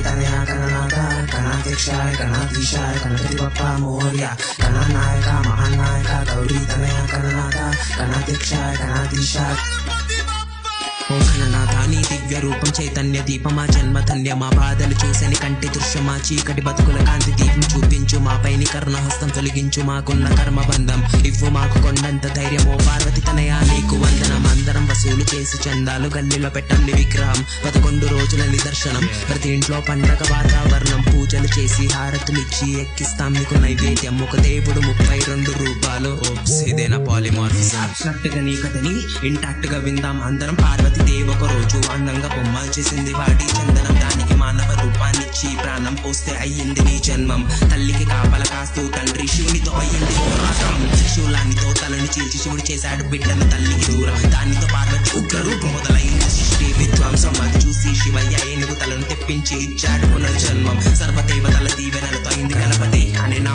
तनया गणनाथ गणाध्यक्षाय गणाधीशाय गणपति बप्पा मोरया गणनायक महानायक गौरी तनया गणनाथ गणाध्यक्षाय गणाधीशाय ఓ గణనాథ నీ దివ్య రూపం చైతన్య దీపమా జన్మ ధన్య మా బాధలు చూసని కంటి దృశ్యమా చీకటి బతుకుల కాంతి దీపం చూపించు మా పైని కరుణహస్తం తొలగించు మాకున్న కర్మ బంధం ఇవ్వు మాకు కొండంత ధైర్యం ఓ పార్వతి తనయా నీకు వందనం అందరం వసూలు చేసి చందాలు గల్లీలో పెట్టండి విగ్రహం 11 రోజుల నిదర్శనం ప్రతి ఇంట్లో పండగ వాతావరణం పూజలు చేసి హారతులిచ్చి ఎక్కిస్తాం నీకు నైవేద్యం ఒక దేవుడు 32 రూపాలు ఇదేనా పాలిమార్ఫిజం అబ్స్ట్రాక్ట్ గా నీ కథని ఇంటాక్ట్ గా విందాం అందరం పార్వతి దేవ ఒక రోజు అందంగా బొమ్మలు చేసింది వాడి చందనం దానికి మానవ రూపాన్నిచ్చి ప్రాణం పోస్తే అయ్యింది నీ జన్మం తల్లికి కాపల కాస్తూ తండ్రి శివునితో అయ్యింది పోరాటం శివులానితో తలని చీల్చి శివుడు చేశాడు బిడ్డను తల్లికి దూరం దానితో పార్వతి ఉగ్ర రూపం మొదలైంది సృష్టి విధ్వంసం అది చూసి శివయ్య ఏనుగు తలను తెప్పించి ఇచ్చాడు పునర్జన్మం సర్వదేవతల దీవెనలతో అయింది గణపతి అనే నా